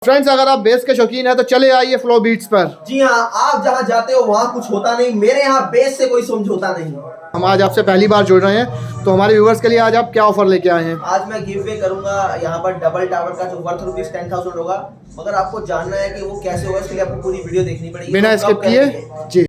Friends अगर आप base के शौकीन है तो चले आइए फ्लो बीट्स पर। जी हाँ, आप जहाँ जाते हो वहाँ कुछ होता नहीं, मेरे यहाँ बेस से कोई समझौता नहीं। हम आज आपसे पहली बार जुड़ रहे हैं तो हमारे व्यूवर्स के लिए आज आप क्या ऑफर लेके आए हैं? आज मैं गिव अवे करूंगा यहाँ पर डबल टावर का जो वर्थ ₹10,000 होगा, मगर आपको जानना है कि वो कैसे होगा, इसके लिए आपको पूरी वीडियो देखनी पड़ेगी। बिना स्किप किए जी।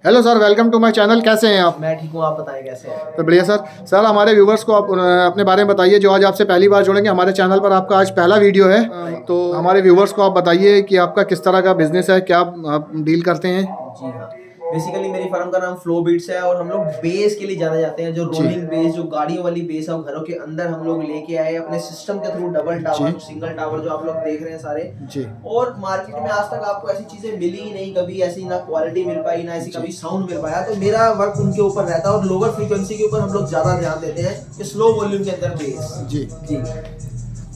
Hello sir, welcome to my channel. कैसे हैं आप? मैं ठीक हूँ, आप बताएं कैसे हैं? तो बढ़िया सर हमारे व्यूवर्स को आप अपने बारे में बताइए जो आज आपसे पहली बार जुड़ेंगे। हमारे चैनल पर आपका आज पहला वीडियो है, तो हमारे व्यूवर्स को आप बताइए कि आपका किस तरह का बिजनेस है, क्या आप डील करते हैं? जी हाँ, बेसिकली मेरी फर्म का नाम फ्लो बीट्स है और हम लोग बेस के लिए जाने जाते हैं। जो रोलिंग बेस, जो गाड़ियों वाली बेस है, वो घरों के अंदर हम लोग लेके आए अपने सिस्टम के through. Double tower, single tower जो आप लोग देख रहे हैं सारे जी। और मार्केट में आज तक आपको ऐसी चीजें मिली ही नहीं कभी, ऐसी ना क्वालिटी मिल पाई, ना ऐसी कभी साउंड मिल पाया। तो मेरा वर्क उनके ऊपर रहता है और लोअर फ्रीक्वेंसी के ऊपर हम लोग ज्यादा ध्यान देते हैं कि स्लो वॉल्यूम के अंदर बेस। जी जी।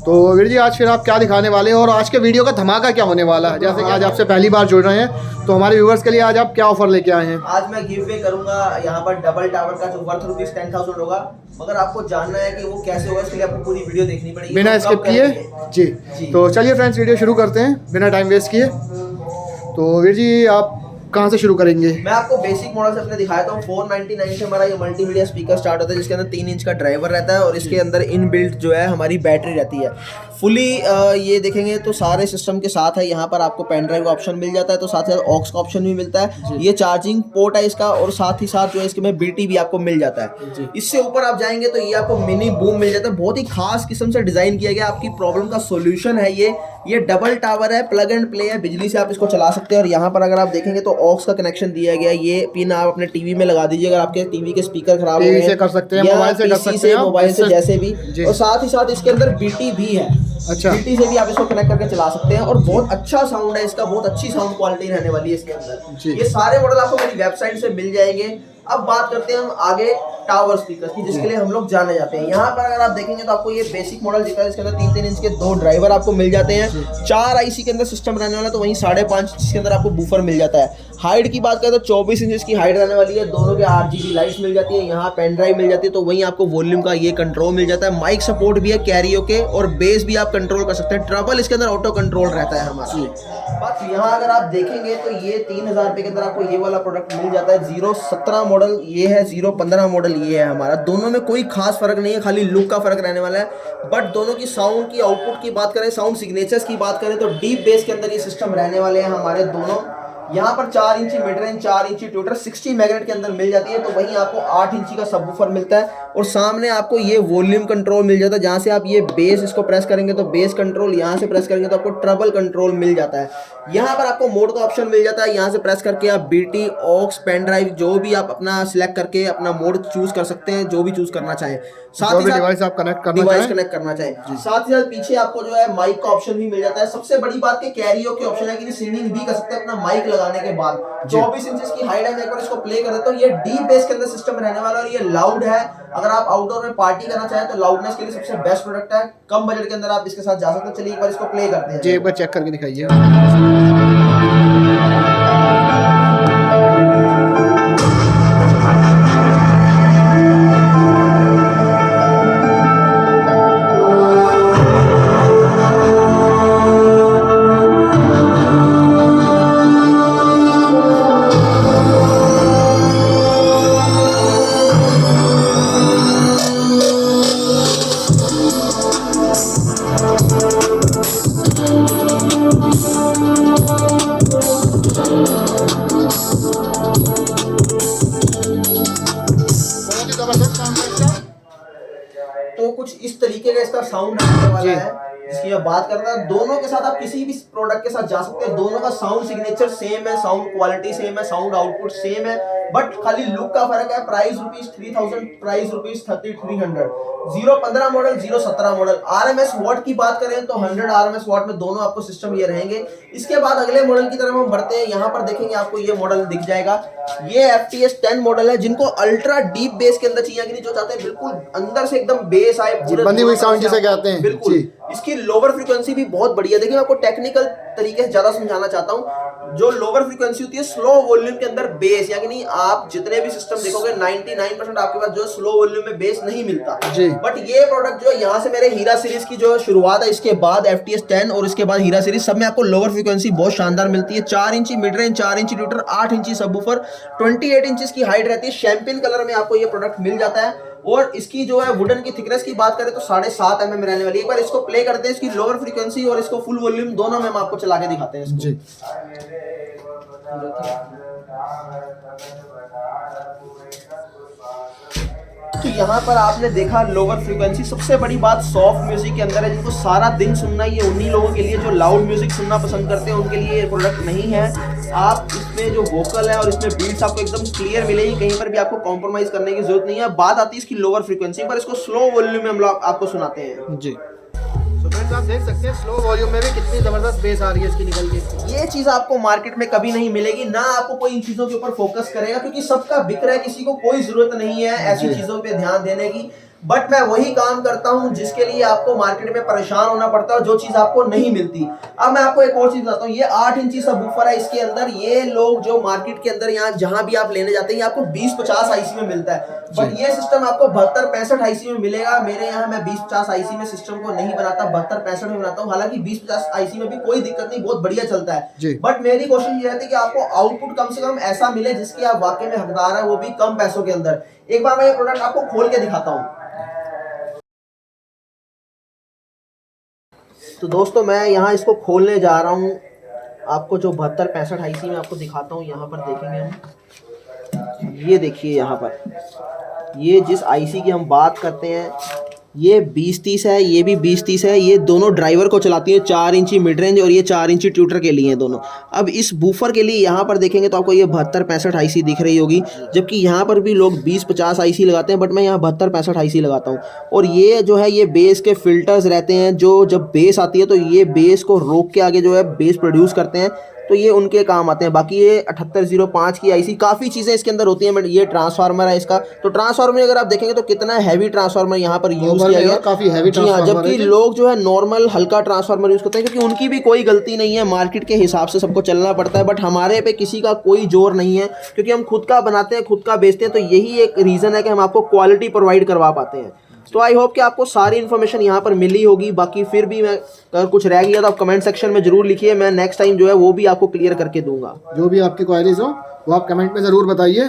तो वीर जी आज फिर आप क्या दिखाने वाले हैं और आज के वीडियो का धमाका क्या होने वाला है? जैसे कि आज आपसे पहली बार जुड़ रहे हैं तो हमारे व्यूवर्स के लिए आज आप क्या ऑफर लेके आए हैं? आज मैं गिव अवे करूंगा यहाँ पर डबल टावर का जो वर्थ ₹10,000 होगा, मगर आपको जानना है कि वो कैसे होगा, इसके लिए आपको पूरी वीडियो देखनी पड़ेगी। बिना स्किप किए जी। तो चलिए फ्रेंड्स वीडियो शुरू करते हैं बिना टाइम वेस्ट किए। तो वीर जी आप कहाँ से शुरू करेंगे? मैं आपको बेसिक मॉडल से अपने दिखाता हूँ। 499 से हमारा ये मल्टीमीडिया स्पीकर स्टार्ट होता है, जिसके अंदर 3 इंच का ड्राइवर रहता है और इसके अंदर इनबिल्ट जो है हमारी बैटरी रहती है फुली। ये देखेंगे तो सारे सिस्टम के साथ है। यहाँ पर आपको पेन ड्राइव का ऑप्शन मिल जाता है, तो साथ ही साथ ऑक्स का ऑप्शन भी मिलता है। ये चार्जिंग पोर्ट है इसका, और साथ ही साथ जो है इसके में बीटी भी आपको मिल जाता है। इससे ऊपर आप जाएंगे तो ये आपको मिनी बूम मिल जाता है। बहुत ही खास किस्म से डिजाइन किया गया, आपकी प्रॉब्लम का सोल्यूशन है ये डबल टावर है, प्लग एंड प्ले है, बिजली से आप इसको चला सकते हैं। और यहाँ पर अगर आप देखेंगे तो ऑक्स का कनेक्शन दिया गया। ये पिन आप अपने टीवी में लगा दीजिए अगर आपके टीवी के स्पीकर खराब हो गए हैं, कर सकते हैं, मोबाइल से कर सकते हैं, मोबाइल से जैसे भी। और साथ ही साथ इसके अंदर बीटी भी है। अच्छा, बीटी से भी आप इसको कनेक्ट करके चला सकते हैं और बहुत अच्छा साउंड है इसका, बहुत अच्छी साउंड क्वालिटी रहने वाली है इसके अंदर। ये सारे मॉडल आपको मेरी वेबसाइट से मिल जाएंगे। अब बात करते हैं हम आगे टावर स्पीकर की, जिसके लिए हम लोग जाने जाते हैं। यहाँ पर अगर आप देखेंगे तो आपको ये बेसिक मॉडल दिखा है, इसके अंदर 3-3 इंच के 2 ड्राइवर आपको मिल जाते हैं। 4 आईसी के अंदर सिस्टम रहने वाला है, तो वहीं 5.5 इंच के अंदर आपको बूफर मिल जाता है। हाइट की बात करें तो 24 इंच की हाइट रहने वाली है। दोनों के RGB लाइट्स मिल जाती है, यहाँ पेन ड्राइव मिल जाती है, तो वहीं आपको वॉल्यूम का ये कंट्रोल मिल जाता है। माइक सपोर्ट भी है कैरियोके, और बेस भी आप कंट्रोल कर सकते हैं। ट्रबल इसके अंदर ऑटो कंट्रोल रहता है हमारा। बस यहाँ अगर आप देखेंगे तो ये 3000 रुपये के अंदर आपको ये वाला प्रोडक्ट मिल जाता है। 017 मॉडल ये है, 015 मॉडल ये है हमारा। दोनों में कोई खास फर्क नहीं है, खाली लुक का फर्क रहने वाला है। बट दोनों की साउंड की आउटपुट की बात करें, साउंड सिग्नेचर्स की बात करें, तो डीप बेस के अंदर ये सिस्टम रहने वाले हैं हमारे दोनों। यहाँ पर 4 इंची मिड रेंज, 4 इंची ट्यूटर 60 मैग्नेट के अंदर मिल जाती है, तो वहीं आपको 8 इंची का सबवूफर मिलता है। और सामने आपको ये वॉल्यूम कंट्रोल मिल जाता है, जहाँ से आप ये बेस इसको प्रेस करेंगे तो बेस कंट्रोल, यहाँ से प्रेस करेंगे तो आपको ट्रबल कंट्रोल मिल जाता है। यहाँ पर आपको मोड का ऑप्शन मिल जाता है, यहाँ से प्रेस करके आप बीटी, ऑक्स, पेन ड्राइव जो भी आप अपना सिलेक्ट करके अपना मोड चूज कर सकते हैं, जो भी चूज करना चाहें। साथ ही डिवाइस आप कनेक्ट करना चाहें। साथ ही साथ पीछे आपको जो है माइक का ऑप्शन भी मिल जाता है। सबसे बड़ी बात कि कैरियो के ऑप्शन है कि सिंगिंग भी कर सकते हैं अपना माइक लगाने के बाद। 24 इंच की हाइट है। मैं एक बार इसको प्ले कर देता हूँ। ये डीप बेस के अंदर सिस्टम रहने वाला है और ये लाउड है। अगर आप आउटडोर में पार्टी करना चाहें तो लाउडनेस के लिए सबसे बेस्ट प्रोडक्ट है। कम बजट के अंदर आप इसके साथ जा सकते हैं। चलिए एक बार इसको प्ले करते हैं। जी एक बार चेक करके दिखाइए। तो कुछ इस तरीके का इसका साउंड आने वाला है, जिसकी आप बात करता है। दोनों के साथ आप किसी भी प्रोडक्ट के साथ जा सकते हैं। दोनों का साउंड सिग्नेचर सेम है, साउंड क्वालिटी सेम है, साउंड आउटपुट सेम है, बट खाली लुक का फर्क है। Price ₹3000, price ₹3300। 015 model, 017 model. RMS what की बात करें तो 100 RMS वॉट में दोनों आपको सिस्टम ये रहेंगे। इसके बाद अगले मॉडल की तरफ हम बढ़ते हैं। यहाँ पर देखेंगे आपको ये मॉडल दिख जाएगा। ये FTS 10 मॉडल है, जिनको अल्ट्रा डीप बेस के अंदर चाहिए, कि जो चाहते हैं बिल्कुल अंदर से एकदम बेस आए, बंधी हुई साउंड जिसे कहते हैं। बिल्कुल। इसकी लोअर फ्रीक्वेंसी भी बहुत बढ़िया। देखिए मैं आपको टेक्निकल तरीके से ज्यादा समझाना चाहता हूँ। जो लोअर फ्रीक्वेंसी होती है स्लो वॉल्यूम के अंदर बेस, यानी नहीं आप जितने भी सिस्टम देखोगे 99% आपके पास जो स्लो वॉल्यूम में बेस नहीं मिलता जी। बट ये प्रोडक्ट जो यहाँ से मेरे हीरा सीरीज की जो शुरुआत है, इसके बाद FTS 10 और इसके बाद हीरा सीरीज, सब में आपको लोअर फ्रीक्वेंसी बहुत शानदार मिलती है। 4 इंची मिड रेंज, 4 इंची ट्विटर, 8 इंची सबवूफर, 28 इंचेस की हाइट रहती है। शैंपेन कलर में आपको ये प्रोडक्ट मिल जाता है और इसकी जो है वुडन की थिकनेस की बात करें तो 7.5 mm रहने वाली है। एक बार इसको प्ले करते हैं, इसकी लोअर फ्रीक्वेंसी और इसको फुल वॉल्यूम दोनों में हम आपको चला के दिखाते हैं इसको। जी। तो यहाँ पर आपने देखा लोअर फ्रीक्वेंसी। सबसे बड़ी बात सॉफ्ट म्यूजिक के अंदर है, जिनको सारा दिन सुनना ही है, उन्हीं लोगों के लिए जो लाउड म्यूजिक सुनना पसंद करते हैं उनके लिए ये प्रोडक्ट नहीं है। आप इसमें जो वोकल है और इसमें बीट्स आपको एकदम क्लियर मिलेगी, कहीं पर भी आपको कॉम्प्रोमाइज करने की जरूरत नहीं है। बात आती है इसकी लोअर फ्रीक्वेंसी पर, इसको स्लो वॉल्यूम में हम लोग आपको सुनाते हैं जी। तो फ्रेंड्स आप देख सकते हैं स्लो वॉल्यूम में भी कितनी जबरदस्त बेस आ रही है इसकी निकल के। ये चीज आपको मार्केट में कभी नहीं मिलेगी, ना आपको कोई इन चीजों के ऊपर फोकस करेगा, क्योंकि सबका बिक रहा है, किसी को कोई जरूरत नहीं है ऐसी चीजों पे ध्यान देने की। बट मैं वही काम करता हूं जिसके लिए आपको मार्केट में परेशान होना पड़ता है, जो चीज आपको नहीं मिलती। अब मैं आपको एक और चीज बताता हूँ, ये 8 इंची सबवूफर है इसके अंदर। ये लोग जो मार्केट के अंदर यहाँ जहां भी आप लेने जाते हैं, आपको 20-50 IC में मिलता है, बट ये सिस्टम आपको 72-65 IC में मिलेगा। मेरे यहाँ मैं 20-50 IC में सिस्टम को नहीं बनाता, 72-65 में बनाता हूँ। हालांकि 20-50 IC में भी कोई दिक्कत नहीं, बहुत बढ़िया चलता है। बट मेरी कोशिश ये रहती है कि आपको आउटपुट कम से कम ऐसा मिले जिसके आप वाकई में हकदार है, वो भी कम पैसों के अंदर। एक बार मैं ये प्रोडक्ट आपको खोल के दिखाता हूँ। तो दोस्तों मैं यहाँ इसको खोलने जा रहा हूँ, आपको जो 72-65 IC में आपको दिखाता हूँ। यहाँ पर देखेंगे हम, ये देखिए यहाँ पर, ये जिस IC की हम बात करते हैं ये 20-30 है, ये भी 20-30 है। ये दोनों ड्राइवर को चलाती है, 4 इंची मिड रेंज और ये 4 इंची ट्यूटर के लिए हैं दोनों। अब इस बूफर के लिए यहाँ पर देखेंगे तो आपको ये 72-65 IC दिख रही होगी, जबकि यहाँ पर भी लोग 20-50 IC लगाते हैं, बट मैं यहाँ 72-65 IC लगाता हूँ। और ये जो है ये बेस के फिल्टर्स रहते हैं, जो जब बेस आती है तो ये बेस को रोक के आगे जो है बेस प्रोड्यूस करते हैं, तो ये उनके काम आते हैं। बाकी ये 7805 की IC, काफ़ी चीज़ें इसके अंदर होती हैं। बट ये ट्रांसफार्मर है इसका, तो ट्रांसफार्मर अगर आप देखेंगे तो कितना हैवी ट्रांसफार्मर यहाँ पर यूज़ किया गया, काफ़ी हैवी ट्रांसफार्मर। जबकि लोग जो है नॉर्मल हल्का ट्रांसफार्मर यूज़ करते हैं, क्योंकि उनकी भी कोई गलती नहीं है, मार्केट के हिसाब से सबको चलना पड़ता है। बट हमारे पे किसी का कोई जोर नहीं है, क्योंकि हम खुद का बनाते हैं, खुद का बेचते हैं, तो यही एक रीज़न है कि हम आपको क्वालिटी प्रोवाइड करवा पाते हैं। तो आई होप कि आपको सारी इन्फॉर्मेशन यहाँ पर मिली होगी। बाकी फिर भी मैं अगर कुछ रह गया तो आप कमेंट सेक्शन में जरूर लिखिए, मैं नेक्स्ट टाइम जो है वो भी आपको क्लियर करके दूंगा। जो भी आपकी क्वायरीज हो वो आप कमेंट में ज़रूर बताइए।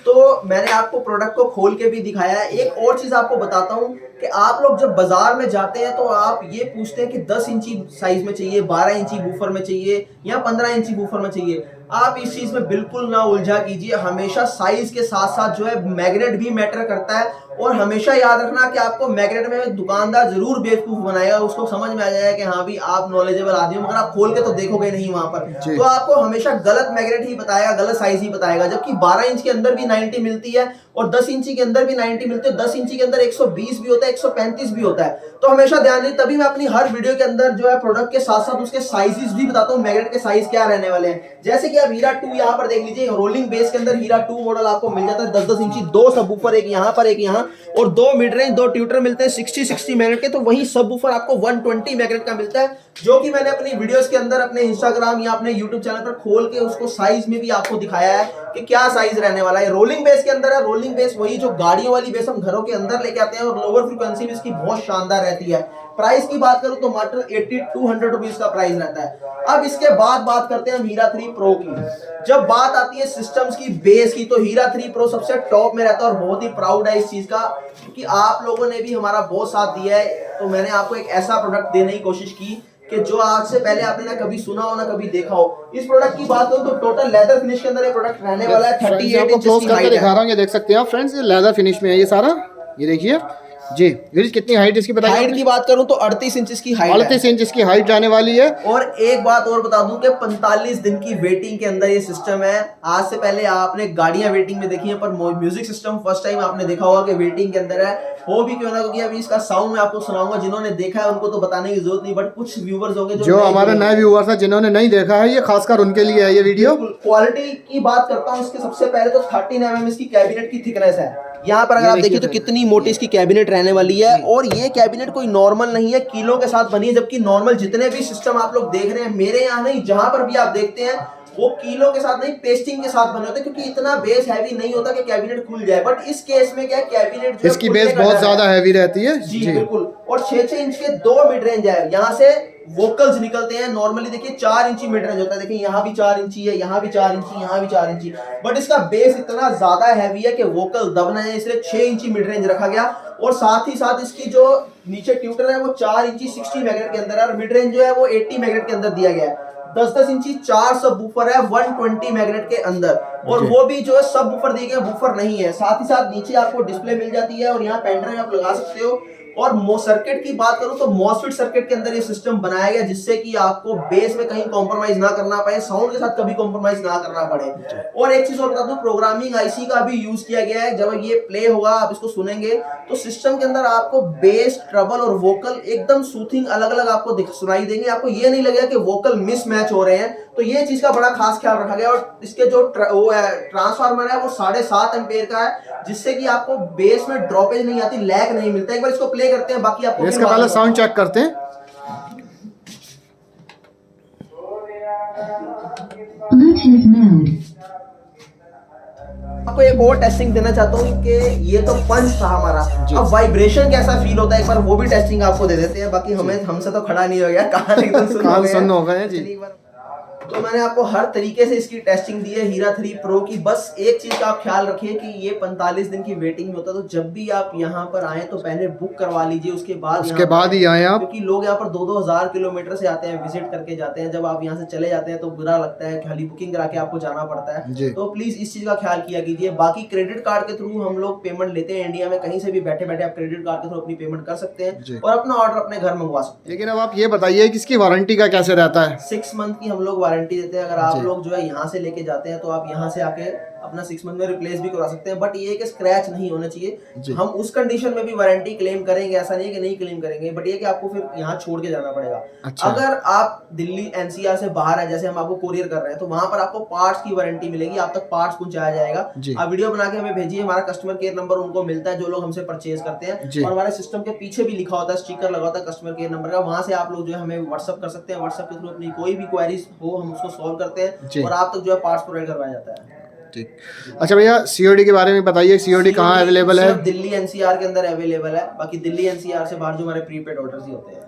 तो मैंने आपको प्रोडक्ट को खोल के भी दिखाया है। एक और चीज़ आपको बताता हूँ कि आप लोग जब बाजार में जाते हैं तो आप ये पूछते हैं कि 10 इंची साइज में चाहिए, 12 इंची बूफर में चाहिए या 15 इंची बूफर में चाहिए। आप इस चीज़ में बिल्कुल ना उलझा कीजिए। हमेशा साइज के साथ साथ जो है मैग्नेट भी मैटर करता है, और हमेशा याद रखना कि आपको मैग्नेट में दुकानदार जरूर बेवकूफ़ बनाएगा, उसको समझ में आ जाएगा कि हाँ भी आप नॉलेजेबल आदमी हो, मगर आप खोल के तो देखोगे नहीं वहाँ पर, तो आपको हमेशा गलत मैग्नेट ही बताएगा, गलत साइज ही बताएगा। जबकि 12 इंच के अंदर भी 90 मिलती है और 10 इंची के अंदर भी 90 मिलती है, 10 इंची के अंदर 120 भी होता है, 135 भी होता है। तो हमेशा ध्यान दीजिए, तभी मैं अपनी हर वीडियो के अंदर जो है प्रोडक्ट के साथ साथ उसके साइजेस भी बताता हूँ, मैग्नेट के साइज क्या रहने वाले हैं। जैसे कि आप हीरा 2 यहाँ पर देख लीजिए, रोलिंग बेस के अंदर हीरा 2 मॉडल आपको मिल जाता है 10-10 इंची, 2 सबवूफर, एक यहाँ पर एक यहाँ, और 2 मिड रेंज 2 ट्यूटर मिलते हैं 60-60 मैग्नेट के। तो वही सबवूफर आपको 120 मैग्नेट का मिलता है, जो कि मैंने अपनी वीडियोस के अंदर अपने इंस्टाग्राम या अपने यूट्यूब चैनल पर खोल के उसको साइज में भी आपको दिखाया है कि क्या साइज रहने वाला है। रोलिंग बेस के अंदर है, रोलिंग बेस वही जो गाड़ियों वाली बेस हम घरों के अंदर लेके आते हैं, और लोअर फ्रीक्वेंसी भी इसकी बहुत शानदार रहती है। प्राइस की बात करूं तो मात्र 80-200 रुपीज का प्राइस रहता है। अब इसके बाद बात करते हैं हीरा 3 प्रो की। जब बात आती है सिस्टम्स की, बेस की, तो हीरा 3 प्रो सबसे टॉप में रहता है, और बहुत ही प्राउड है इस चीज का, क्योंकि आप लोगों ने भी हमारा बहुत साथ दिया है। तो मैंने आपको एक ऐसा प्रोडक्ट देने की कोशिश की कि जो आज से पहले आपने ना कभी सुना हो ना कभी देखा हो। इस प्रोडक्ट की बात करूं तो टोटल लेदर फिनिश के अंदर ये प्रोडक्ट रहने वाला है। 38 इंच की हाइट दिखा रहा हूं, ये देख सकते हैं आप फ्रेंड्स, ये लेदर फिनिश में है ये सारा। ये देखिए जी, कितनी हाइट इसकी बताइए। हाइट की बात करूं तो 38 इंच की हाइट, 38 इंच इसकी हाइट जाने वाली है। और एक बात और बता दूं कि 45 दिन की वेटिंग के अंदर ये सिस्टम है। आज से पहले आपने गाड़ियां वेटिंग में देखी है, पर म्यूजिक सिस्टम फर्स्ट टाइम आपने देखा होगा कि वेटिंग के अंदर है। हो भी क्यों ना, क्योंकि अभी इसका साउंड मैं आपको सुनाऊंगा। जिन्होंने देखा है उनको तो बताने की जरूरत नहीं, बट कुछ व्यूवर्स होंगे जो हमारे नए व्यूवर्स हैं जिन्होंने नहीं देखा है, ये खासकर उनके लिए है ये वीडियो। क्वालिटी की बात करता हूँ इसके, सबसे पहले तो 13 mm इसकी कैबिनेट की थिकनेस है। यहाँ पर अगर आप देखिए तो कितनी मोटी इसकी कैबिनेट रहने वाली है, और ये कैबिनेट कोई नॉर्मल नहीं है, किलो के साथ बनी है। जबकि नॉर्मल जितने भी सिस्टम आप लोग देख रहे हैं, मेरे यहाँ नहीं, जहां पर भी आप देखते हैं वो किलो के साथ नहीं पेस्टिंग के साथ बने होते हैं, क्योंकि इतना बेस हैवी नहीं होता कि कैबिनेट खुल जाए। बट इस केस में क्या है, कैबिनेट जो इसकी बेस बहुत ज्यादा हैवी रहती है जी बिल्कुल। और 6-6 इंच के 2 मिड रेंज है, यहाँ से वोकल्स निकलते हैं। नॉर्मली देखिए 4 इंची मिड रेंज होता है, देखिए यहाँ भी 4 इंची है, यहाँ भी 4 इंची, यहाँ भी 4 इंची। बट इसका बेस इतना ज्यादा हैवी है कि वोकल दब ना है, इसलिए 6 इंची मिड रेंज रखा गया। और साथ ही साथ इसकी जो नीचे ट्यूटर है वो 4 इंची 60 मैग्नेट के अंदर है, और मिड रेंज जो है वो 80 मैग्नेट के अंदर दिया गया है। 10-10 इंची 4 सब बूफर है 120 मैग्नेट के अंदर, और वो भी जो है सब बूफर दिए गए, बूफर नहीं है। साथ ही साथ नीचे आपको डिस्प्ले मिल जाती है, और यहाँ पेन ड्राइव आप लगा सकते हो। और सर्किट की बात करूं तो मॉसफेट सर्किट के अंदर ये सिस्टम बनाया गया, जिससे कि आपको बेस में कहीं कॉम्प्रोमाइज ना करना पड़े, साउंड के साथ कभी कॉम्प्रोमाइज ना करना पड़े। और एक चीज और बता दूं, प्रोग्रामिंग आईसी का भी यूज किया गया है। जब ये प्ले होगा, आप इसको सुनेंगे तो सिस्टम के अंदर आपको बेस, ट्रबल और वोकल एकदम सूथिंग अलग अलग आपको सुनाई देंगे। आपको ये नहीं लगेगा कि वोकल मिसमैच हो रहे हैं। तो ये चीज का बड़ा खास ख्याल रखा गया। और इसके जो ट्रांसफार्मर है वो 7.5 एम्पेयर का है, जिससे कि आपको बेस में ड्रॉपेज नहीं आती, लैग नहीं मिलता। एक बार इसको प्ले करते हैं, बाकी आपको इसका पहले साउंड चेक करते हैं। आपको एक और टेस्टिंग देना चाहता हूँ कि ये तो पंच था हमारा, अब वाइब्रेशन कैसा फील होता है एक बार वो भी टेस्टिंग आपको दे देते हैं। बाकी हमसे तो खड़ा नहीं हो गया, कान एकदम सुन हो गए जी। तो मैंने आपको हर तरीके से इसकी टेस्टिंग दी है हीरा 3 प्रो की। बस एक चीज का आप ख्याल रखिए कि ये 45 दिन की वेटिंग में होता है, तो जब भी आप यहाँ पर आए तो पहले बुक करवा लीजिए, उसके बाद ही आए आप, क्योंकि लोग यहाँ पर 2-2 हजार किलोमीटर से आते हैं, विजिट करके जाते हैं। जब आप यहाँ से चले जाते हैं तो बुरा लगता है, खाली बुकिंग करा के आपको जाना पड़ता है। तो प्लीज इस चीज का ख्याल किया कीजिए। बाकी क्रेडिट कार्ड के थ्रू हम लोग पेमेंट लेते हैं इंडिया में, कहीं से भी बैठे बैठे आप क्रेडिट कार्ड के थ्रू अपनी पेमेंट कर सकते हैं और अपना ऑर्डर अपने घर मंगवा सकते हैं। लेकिन अब आप ये बताइए कि इसकी वारंटी का कैसे रहता है? 6 मंथ की हम लोग वारंटी देते हैं। अगर आप लोग जो है यहाँ से लेके जाते हैं तो आप यहाँ से आके अपना 6 मंथ में रिप्लेस भी करवा सकते हैं। बट ये कि स्क्रैच नहीं होना चाहिए। हम उस कंडीशन में भी वारंटी क्लेम करेंगे, ऐसा नहीं कि नहीं क्लेम करेंगे, बट ये कि आपको फिर यहाँ छोड़ के जाना पड़ेगा। अगर आप दिल्ली एनसीआर से बाहर है, जैसे हम आपको कोरियर कर रहे हैं, तो वहां पर आपको पार्ट्स की वारंटी मिलेगी, आप तक पार्ट्स पहुंचाया जाएगा। आप वीडियो बना के हमें भेजिए, हमारा कस्टमर केयर नंबर उनको मिलता है जो लोग हमसे परचेज करते हैं, और हमारे सिस्टम के पीछे भी लिखा होता है, स्टिकर लगा होता है कस्टमर केयर नंबर का। वहां से आप लोग जो है हमें व्हाट्सअप कर सकते हैं, व्हाट्सअप के थ्रू अपनी कोई भी क्वेरीज हो हम उसको सॉल्व करते हैं और आप तक जो है पार्ट्स प्रोवाइड करवाया जाता है। ठीक। अच्छा भैया, सीओडी के बारे में बताइए, सीओडी कहाँ अवेलेबल है? दिल्ली एनसीआर के अंदर अवेलेबल है, बाकी दिल्ली एनसीआर से बाहर जो हमारे प्रीपेड ऑर्डर्स ही होते हैं,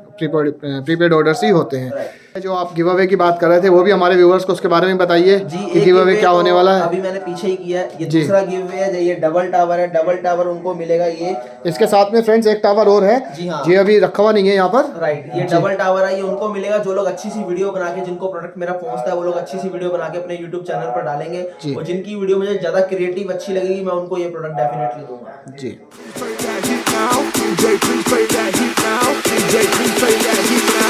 प्रीपेड ऑर्डर्स ही होते हैं। जो आप गिव अवे की बात कर रहे थे वो भी हमारे व्यूअर्स को उसके बारे में बताइए कि गिव अवे क्या होने वाला है। अभी मैंने पीछे ही किया है, ये दूसरा गिव अवे है। ये डबल टावर है, डबल टावर उनको मिलेगा। ये इसके साथ में फ्रेंड्स एक टावर और है जी हाँ, जी अभी रखा हुआ नहीं है यहाँ पर। राइट, ये डबल टावर है, ये उनको मिलेगा जो लोग अच्छी सी वीडियो बना के, जिनको प्रोडक्ट मेरा पहुंचता है वो लोग अच्छी सी वीडियो बना के अपने यूट्यूब चैनल पर डालेंगे, और जिनकी वीडियो मुझे ज्यादा क्रिएटिव अच्छी लगेगी मैं उनको ये प्रोडक्ट डेफिनेटली दूंगा जी।